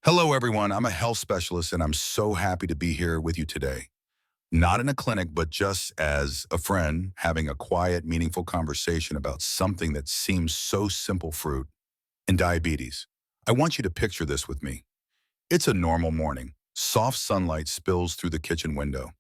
Hello, everyone. I'm a health specialist, and I'm so happy to be here with you today. Not in a clinic, but just as a friend, having a quiet, meaningful conversation about something that seems so simple fruit and diabetes. I want you to picture this with me. It's a normal morning. Soft sunlight spills through the kitchen window.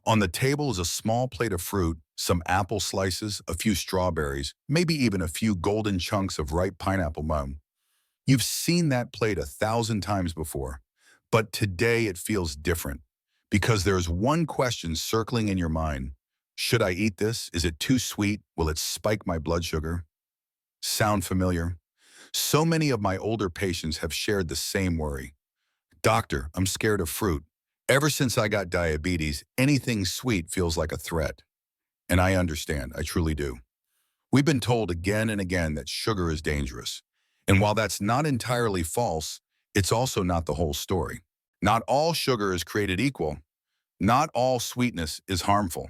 On the table is a small plate of fruit, some apple slices, a few strawberries, maybe even a few golden chunks of ripe pineapple mum. You've seen that plate 1,000 times before, but today it feels different because there's one question circling in your mind. Should I eat this? Is it too sweet? Will it spike my blood sugar? Sound familiar? So many of my older patients have shared the same worry. Doctor, I'm scared of fruit. Ever since I got diabetes, anything sweet feels like a threat. And I understand, I truly do. We've been told again and again that sugar is dangerous. And while that's not entirely false, it's also not the whole story. Not all sugar is created equal. Not all sweetness is harmful.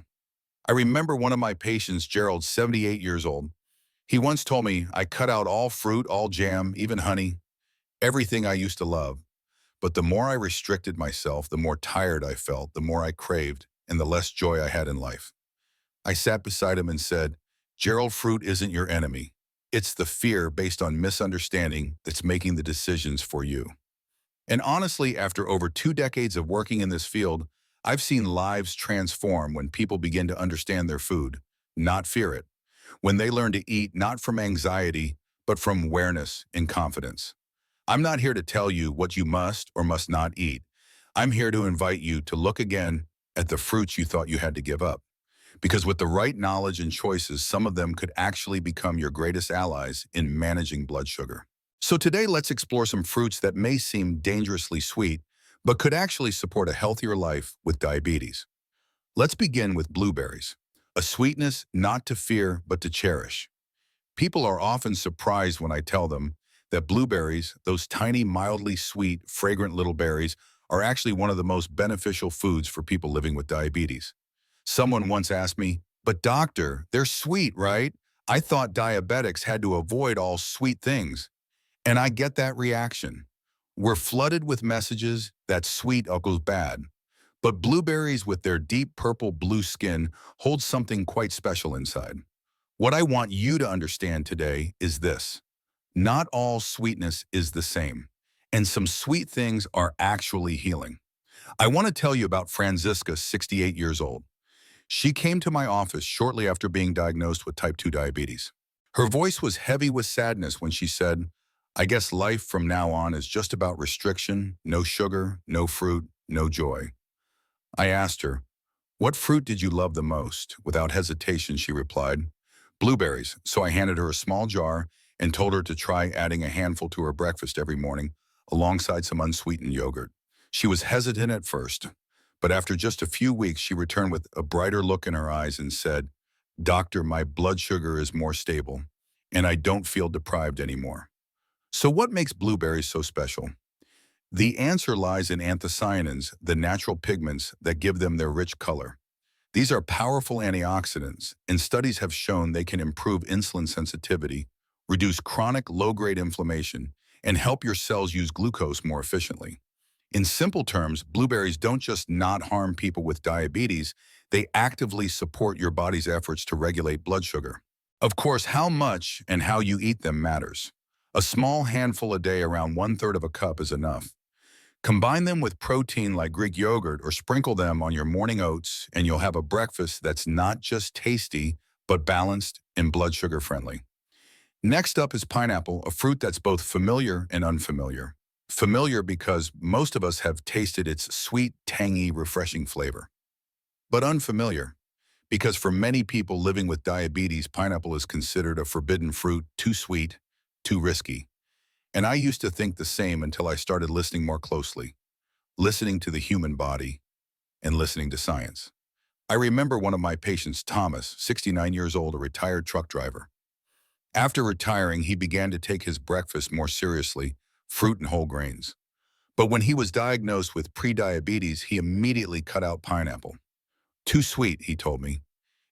I remember one of my patients, Gerald, 78 years old. He once told me, I cut out all fruit, all jam, even honey, everything I used to love. But the more I restricted myself, the more tired I felt, the more I craved, and the less joy I had in life. I sat beside him and said, Gerald, fruit isn't your enemy. It's the fear based on misunderstanding that's making the decisions for you. And honestly, after over 2 decades of working in this field, I've seen lives transform when people begin to understand their food, not fear it. When they learn to eat not from anxiety, but from awareness and confidence. I'm not here to tell you what you must or must not eat. I'm here to invite you to look again at the fruits you thought you had to give up. Because with the right knowledge and choices, some of them could actually become your greatest allies in managing blood sugar. So today, let's explore some fruits that may seem dangerously sweet, but could actually support a healthier life with diabetes. Let's begin with blueberries, a sweetness not to fear but to cherish. People are often surprised when I tell them that blueberries, those tiny, mildly sweet, fragrant little berries, are actually one of the most beneficial foods for people living with diabetes. Someone once asked me, but doctor, they're sweet, right? I thought diabetics had to avoid all sweet things. And I get that reaction. We're flooded with messages that sweet equals bad. But blueberries with their deep purple blue skin hold something quite special inside. What I want you to understand today is this. Not all sweetness is the same. And some sweet things are actually healing. I want to tell you about Franziska, 68 years old. She came to my office shortly after being diagnosed with type 2 diabetes. Her voice was heavy with sadness when she said, I guess life from now on is just about restriction, no sugar, no fruit, no joy. I asked her, what fruit did you love the most? Without hesitation, she replied, blueberries. So I handed her a small jar and told her to try adding a handful to her breakfast every morning alongside some unsweetened yogurt. She was hesitant at first, but after just a few weeks, she returned with a brighter look in her eyes and said, Doctor, my blood sugar is more stable, and I don't feel deprived anymore. So what makes blueberries so special? The answer lies in anthocyanins, the natural pigments that give them their rich color. These are powerful antioxidants, and studies have shown they can improve insulin sensitivity, reduce chronic low-grade inflammation, and help your cells use glucose more efficiently. In simple terms, blueberries don't just not harm people with diabetes, they actively support your body's efforts to regulate blood sugar. Of course, how much and how you eat them matters. A small handful a day, around 1/3 of a cup, is enough. Combine them with protein like Greek yogurt or sprinkle them on your morning oats and you'll have a breakfast that's not just tasty, but balanced and blood sugar friendly. Next up is pineapple, a fruit that's both familiar and unfamiliar. Familiar because most of us have tasted its sweet, tangy, refreshing flavor. But unfamiliar because for many people living with diabetes, pineapple is considered a forbidden fruit, too sweet, too risky. And I used to think the same until I started listening more closely, listening to the human body and listening to science. I remember one of my patients, Thomas, 69 years old, a retired truck driver. After retiring, he began to take his breakfast more seriously, fruit and whole grains. But when he was diagnosed with prediabetes, he immediately cut out pineapple. Too sweet, he told me.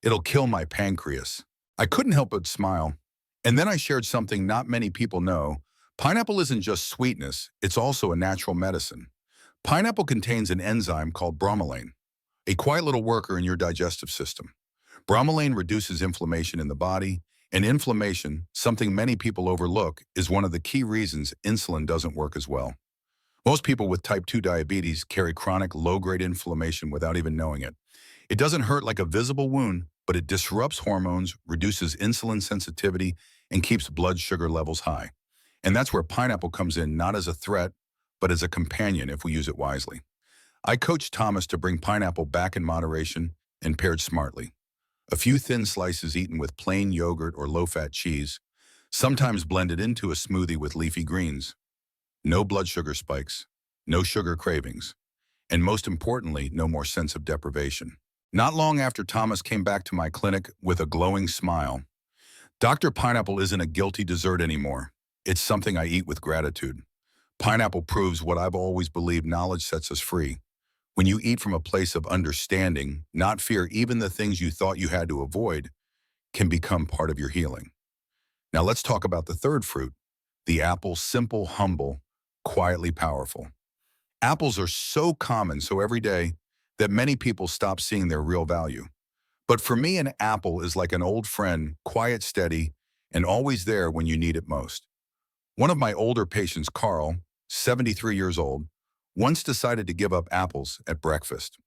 It'll kill my pancreas. I couldn't help but smile. And then I shared something not many people know, Pineapple isn't just sweetness, it's also a natural medicine. Pineapple contains an enzyme called bromelain, a quiet little worker in your digestive system. Bromelain reduces inflammation in the body, and inflammation, something many people overlook, is one of the key reasons insulin doesn't work as well. Most people with type 2 diabetes carry chronic low-grade inflammation without even knowing it. It doesn't hurt like a visible wound, but it disrupts hormones, reduces insulin sensitivity, and keeps blood sugar levels high. And that's where pineapple comes in, not as a threat, but as a companion if we use it wisely. I coached Thomas to bring pineapple back in moderation and paired smartly. A few thin slices eaten with plain yogurt or low-fat cheese, sometimes blended into a smoothie with leafy greens. No blood sugar spikes, no sugar cravings, and most importantly, no more sense of deprivation. Not long after Thomas came back to my clinic with a glowing smile, Dr. Pineapple isn't a guilty dessert anymore. It's something I eat with gratitude. Pineapple proves what I've always believed: knowledge sets us free. When you eat from a place of understanding, not fear, even the things you thought you had to avoid can become part of your healing. Now let's talk about the third fruit, the apple. Simple, humble, quietly powerful. Apples are so common, so everyday, that many people stop seeing their real value. But for me, an apple is like an old friend, quiet, steady, and always there when you need it most. One of my older patients, Carl, 73 years old, once decided to give up apples at breakfast.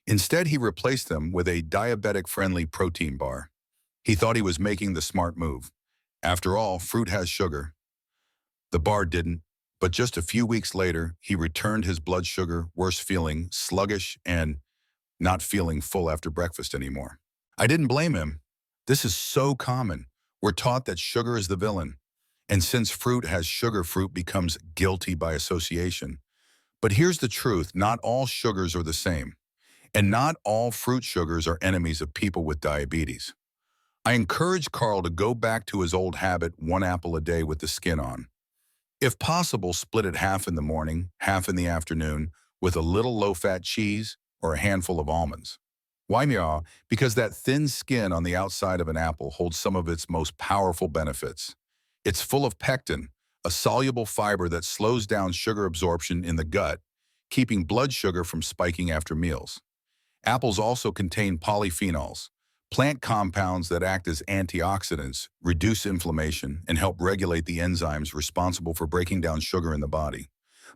Instead, he replaced them with a diabetic-friendly protein bar. He thought he was making the smart move. After all, fruit has sugar. The bar didn't, but just a few weeks later, he returned his blood sugar, worse, feeling sluggish and not feeling full after breakfast anymore. I didn't blame him. This is so common. We're taught that sugar is the villain. And since fruit has sugar, fruit becomes guilty by association. But here's the truth: not all sugars are the same. And not all fruit sugars are enemies of people with diabetes. I encourage Carl to go back to his old habit: one apple a day with the skin on. If possible, split it half in the morning, half in the afternoon, with a little low-fat cheese or a handful of almonds. Why meow? Because that thin skin on the outside of an apple holds some of its most powerful benefits. It's full of pectin, a soluble fiber that slows down sugar absorption in the gut, keeping blood sugar from spiking after meals. Apples also contain polyphenols, plant compounds that act as antioxidants, reduce inflammation, and help regulate the enzymes responsible for breaking down sugar in the body.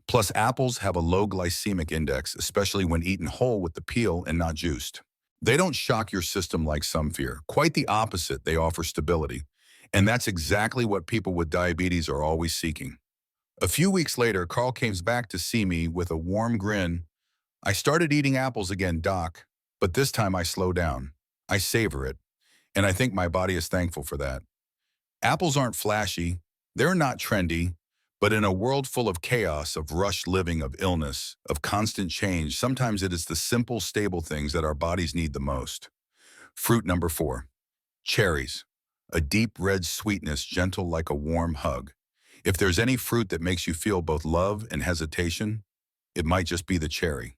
Plus, apples have a low glycemic index, especially when eaten whole with the peel and not juiced. They don't shock your system like some fear. Quite the opposite, they offer stability. And that's exactly what people with diabetes are always seeking. A few weeks later, Carl came back to see me with a warm grin. "I started eating apples again, doc, but this time I slow down. I savor it, and I think my body is thankful for that." Apples aren't flashy, they're not trendy, but in a world full of chaos, of rushed living, of illness, of constant change, sometimes it is the simple, stable things that our bodies need the most. Fruit number 4, cherries. A deep red sweetness, gentle like a warm hug. If there's any fruit that makes you feel both love and hesitation, it might just be the cherry.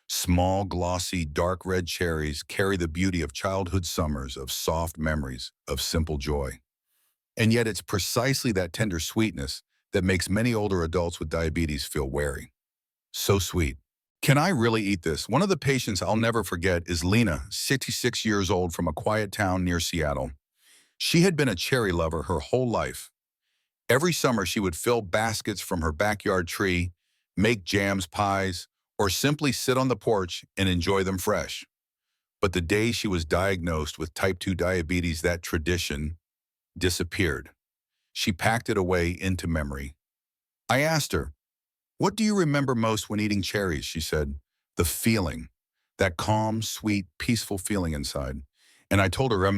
Small, glossy, dark red cherries carry the beauty of childhood summers, of soft memories, of simple joy. And yet it's precisely that tender sweetness that makes many older adults with diabetes feel wary. So sweet. Can I really eat this? One of the patients I'll never forget is Lena, 66 years old, from a quiet town near Seattle. She had been a cherry lover her whole life. Every summer she would fill baskets from her backyard tree, make jams, pies, or simply sit on the porch and enjoy them fresh. But the day she was diagnosed with type 2 diabetes, that tradition disappeared. She packed it away into memory. I asked her, "What do you remember most when eating cherries?" She said, "The feeling, that calm, sweet, peaceful feeling inside." And I told her,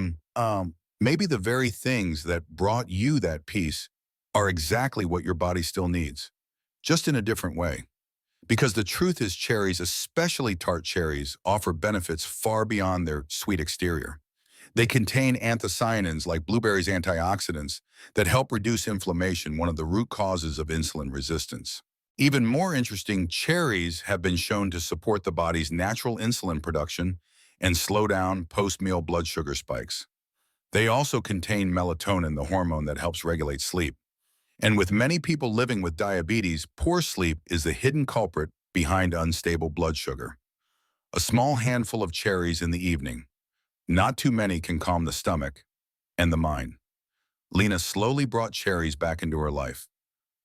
maybe the very things that brought you that peace are exactly what your body still needs, just in a different way. Because the truth is, cherries, especially tart cherries, offer benefits far beyond their sweet exterior. They contain anthocyanins, like blueberries' antioxidants, that help reduce inflammation, one of the root causes of insulin resistance. Even more interesting, cherries have been shown to support the body's natural insulin production and slow down post-meal blood sugar spikes. They also contain melatonin, the hormone that helps regulate sleep. And with many people living with diabetes, poor sleep is the hidden culprit behind unstable blood sugar. A small handful of cherries in the evening, not too many, can calm the stomach and the mind. Lena slowly brought cherries back into her life,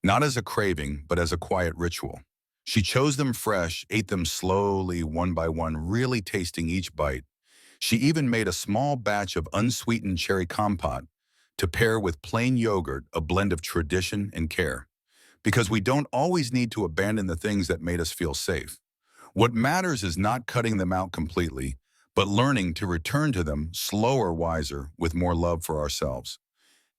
not as a craving, but as a quiet ritual. She chose them fresh, ate them slowly, one by one, really tasting each bite. She even made a small batch of unsweetened cherry compote to pair with plain yogurt, a blend of tradition and care. Because we don't always need to abandon the things that made us feel safe. What matters is not cutting them out completely, but learning to return to them slower, wiser, with more love for ourselves.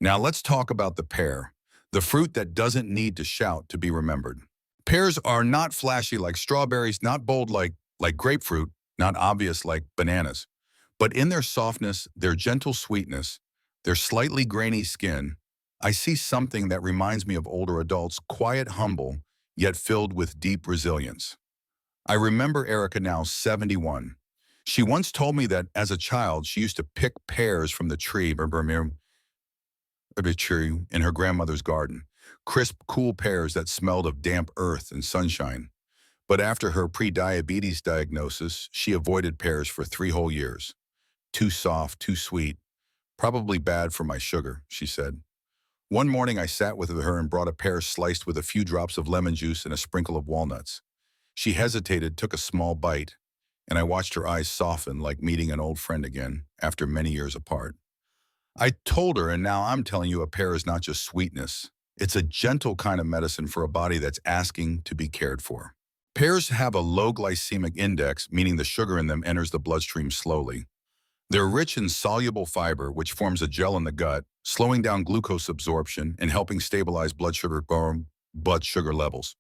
Now let's talk about the pear, the fruit that doesn't need to shout to be remembered. Pears are not flashy like strawberries, not bold like grapefruit, not obvious like bananas. But in their softness, their gentle sweetness, their slightly grainy skin, I see something that reminds me of older adults, quiet, humble, yet filled with deep resilience. I remember Erica, now 71. She once told me that as a child, she used to pick pears from the tree in her grandmother's garden, crisp, cool pears that smelled of damp earth and sunshine. But after her pre-diabetes diagnosis, she avoided pears for 3 whole years. Too soft, too sweet, probably bad for my sugar, she said. One morning I sat with her and brought a pear sliced with a few drops of lemon juice and a sprinkle of walnuts. She hesitated, took a small bite, and I watched her eyes soften like meeting an old friend again after many years apart. I told her, and now I'm telling you, a pear is not just sweetness. It's a gentle kind of medicine for a body that's asking to be cared for. Pears have a low glycemic index, meaning the sugar in them enters the bloodstream slowly. They're rich in soluble fiber, which forms a gel in the gut, slowing down glucose absorption and helping stabilize blood sugar levels.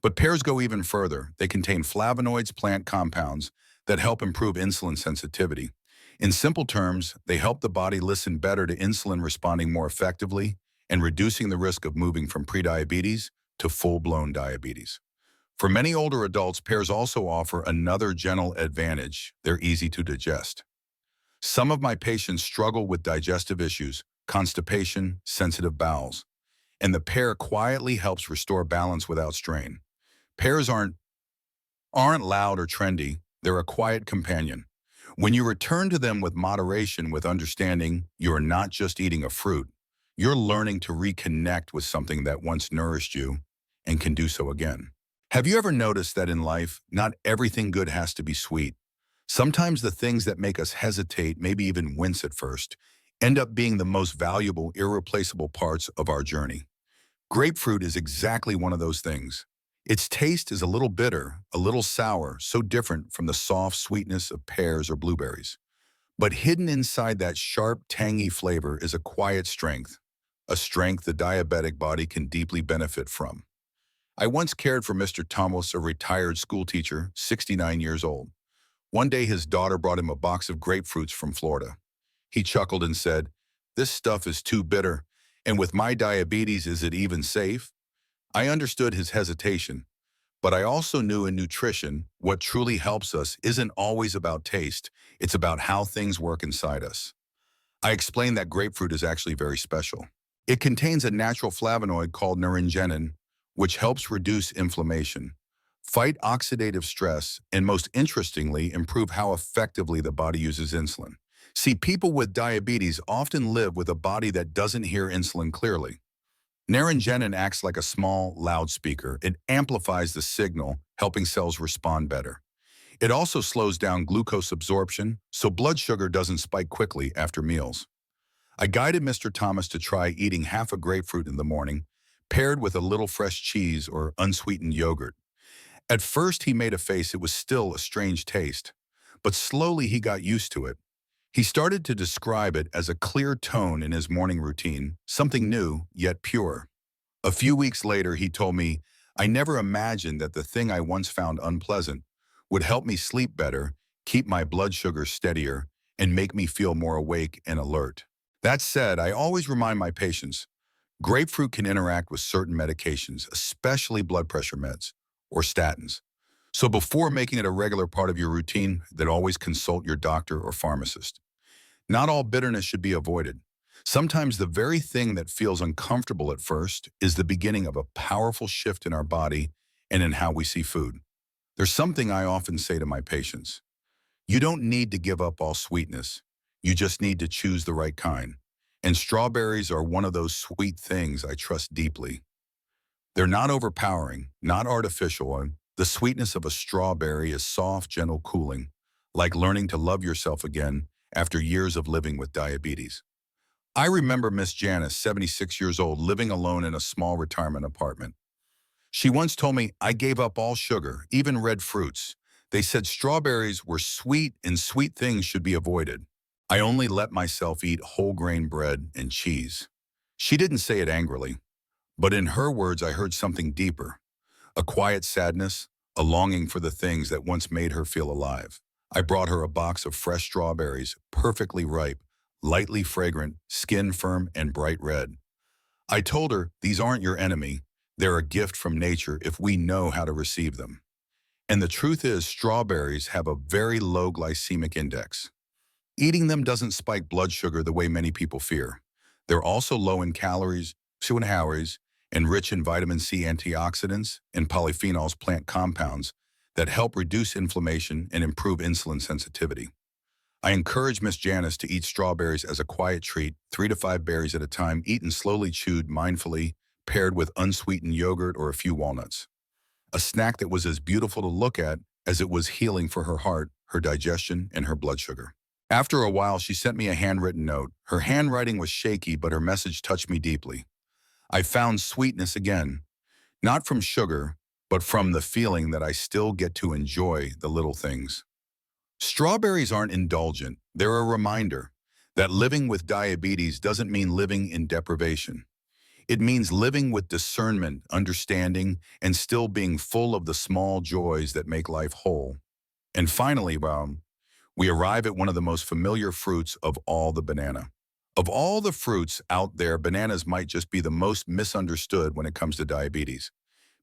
But pears go even further. They contain flavonoids, plant compounds, that help improve insulin sensitivity. In simple terms, they help the body listen better to insulin, responding more effectively and reducing the risk of moving from prediabetes to full-blown diabetes. For many older adults, pears also offer another gentle advantage: they're easy to digest. Some of my patients struggle with digestive issues, constipation, sensitive bowels, and the pear quietly helps restore balance without strain. Pears aren't loud or trendy, they're a quiet companion. When you return to them with moderation, with understanding, you're not just eating a fruit, you're learning to reconnect with something that once nourished you and can do so again. Have you ever noticed that in life, not everything good has to be sweet? Sometimes the things that make us hesitate, maybe even wince at first, end up being the most valuable, irreplaceable parts of our journey. Grapefruit is exactly one of those things. Its taste is a little bitter, a little sour, so different from the soft sweetness of pears or blueberries. But hidden inside that sharp, tangy flavor is a quiet strength, a strength the diabetic body can deeply benefit from. I once cared for Mr. Thomas, a retired school teacher, 69 years old. One day his daughter brought him a box of grapefruits from Florida. He chuckled and said, "This stuff is too bitter, and with my diabetes, is it even safe?" I understood his hesitation, but I also knew in nutrition, what truly helps us isn't always about taste, it's about how things work inside us. I explained that grapefruit is actually very special. It contains a natural flavonoid called naringenin, which helps reduce inflammation, fight oxidative stress, and most interestingly, improve how effectively the body uses insulin. See, people with diabetes often live with a body that doesn't hear insulin clearly. Naringenin acts like a small loudspeaker. It amplifies the signal, helping cells respond better. It also slows down glucose absorption, so blood sugar doesn't spike quickly after meals. I guided Mr. Thomas to try eating half a grapefruit in the morning, paired with a little fresh cheese or unsweetened yogurt. At first, he made a face. It was still a strange taste, but slowly he got used to it. He started to describe it as a clear tone in his morning routine, something new yet pure. A few weeks later, he told me, "I never imagined that the thing I once found unpleasant would help me sleep better, keep my blood sugar steadier, and make me feel more awake and alert." That said, I always remind my patients, grapefruit can interact with certain medications, especially blood pressure meds or statins. So before making it a regular part of your routine, then always consult your doctor or pharmacist. Not all bitterness should be avoided. Sometimes the very thing that feels uncomfortable at first is the beginning of a powerful shift in our body and in how we see food. There's something I often say to my patients. You don't need to give up all sweetness. You just need to choose the right kind. And strawberries are one of those sweet things I trust deeply. They're not overpowering, not artificial, and the sweetness of a strawberry is soft, gentle, cooling, like learning to love yourself again after years of living with diabetes. I remember Miss Janice, 76 years old, living alone in a small retirement apartment. She once told me, I gave up all sugar, even red fruits. They said strawberries were sweet and sweet things should be avoided. I only let myself eat whole grain bread and cheese. She didn't say it angrily, but in her words I heard something deeper, a quiet sadness, a longing for the things that once made her feel alive. I brought her a box of fresh strawberries, perfectly ripe, lightly fragrant, skin firm, and bright red. I told her, these aren't your enemy. They're a gift from nature if we know how to receive them. And the truth is, strawberries have a very low glycemic index. Eating them doesn't spike blood sugar the way many people fear. They're also low in calories, and rich in vitamin C antioxidants and polyphenols plant compounds that help reduce inflammation and improve insulin sensitivity. I encourage Miss Janice to eat strawberries as a quiet treat, 3 to 5 berries at a time, eaten slowly, chewed mindfully, paired with unsweetened yogurt or a few walnuts. A snack that was as beautiful to look at as it was healing for her heart, her digestion, and her blood sugar. After a while, she sent me a handwritten note. Her handwriting was shaky, but her message touched me deeply. I found sweetness again, not from sugar, but from the feeling that I still get to enjoy the little things. Strawberries aren't indulgent. They're a reminder that living with diabetes doesn't mean living in deprivation. It means living with discernment, understanding, and still being full of the small joys that make life whole. And finally, we arrive at one of the most familiar fruits of all, the banana. Of all the fruits out there, bananas might just be the most misunderstood when it comes to diabetes.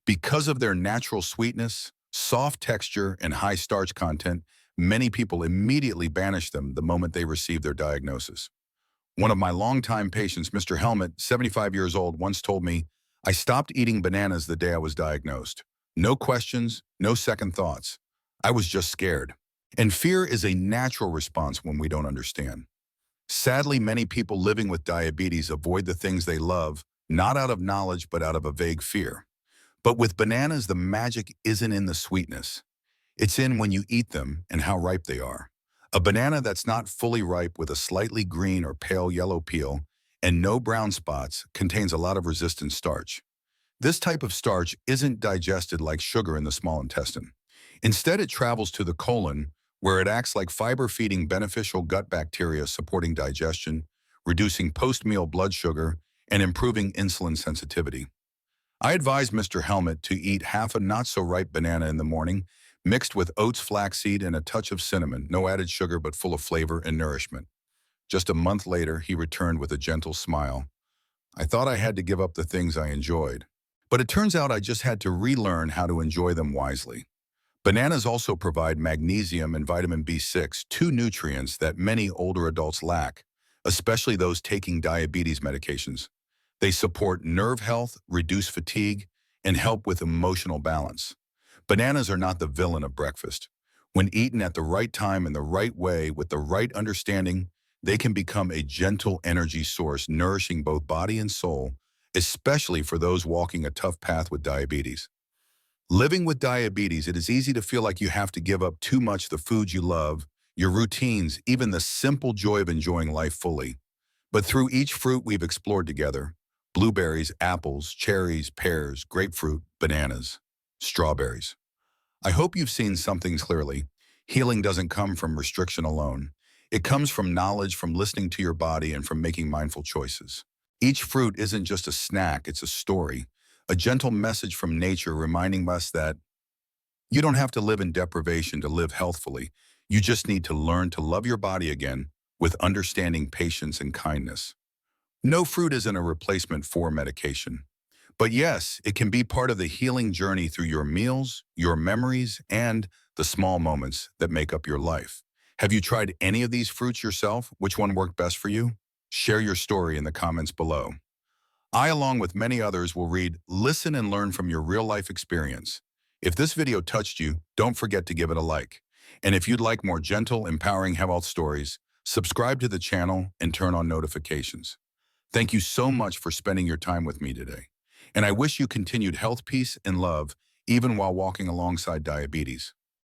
Because of their natural sweetness, soft texture, and high starch content, many people immediately banish them the moment they receive their diagnosis. One of my longtime patients, Mr. Helmet, 75 years old, once told me, I stopped eating bananas the day I was diagnosed. No questions, no second thoughts. I was just scared. And fear is a natural response when we don't understand. Sadly, many people living with diabetes avoid the things they love, not out of knowledge, but out of a vague fear. But with bananas, the magic isn't in the sweetness. It's in when you eat them and how ripe they are. A banana that's not fully ripe with a slightly green or pale yellow peel and no brown spots contains a lot of resistant starch. This type of starch isn't digested like sugar in the small intestine. Instead, it travels to the colon, where it acts like fiber-feeding beneficial gut bacteria supporting digestion, reducing post-meal blood sugar, and improving insulin sensitivity. I advise Mr. Helmet to eat half a not-so-ripe banana in the morning, mixed with oats, flaxseed, and a touch of cinnamon, no added sugar but full of flavor and nourishment. Just a month later, he returned with a gentle smile. I thought I had to give up the things I enjoyed. But it turns out I just had to relearn how to enjoy them wisely. Bananas also provide magnesium and vitamin B6, two nutrients that many older adults lack, especially those taking diabetes medications. They support nerve health, reduce fatigue, and help with emotional balance. Bananas are not the villain of breakfast. When eaten at the right time in the right way with the right understanding, they can become a gentle energy source nourishing both body and soul, especially for those walking a tough path with diabetes. Living with diabetes, it is easy to feel like you have to give up too much the foods you love, your routines, even the simple joy of enjoying life fully. But through each fruit we've explored together, blueberries, apples, cherries, pears, grapefruit, bananas, strawberries, I hope you've seen something clearly. Healing doesn't come from restriction alone. It comes from knowledge, from listening to your body, and from making mindful choices. Each fruit isn't just a snack, it's a story, a gentle message from nature reminding us that you don't have to live in deprivation to live healthfully. You just need to learn to love your body again with understanding, patience, and kindness. No fruit isn't a replacement for medication. But yes, it can be part of the healing journey through your meals, your memories, and the small moments that make up your life. Have you tried any of these fruits yourself? Which one worked best for you? Share your story in the comments below. I, along with many others, will read, listen, and learn from your real-life experience. If this video touched you, don't forget to give it a like. And if you'd like more gentle, empowering health stories, subscribe to the channel and turn on notifications. Thank you so much for spending your time with me today. And I wish you continued health, peace, and love, even while walking alongside diabetes.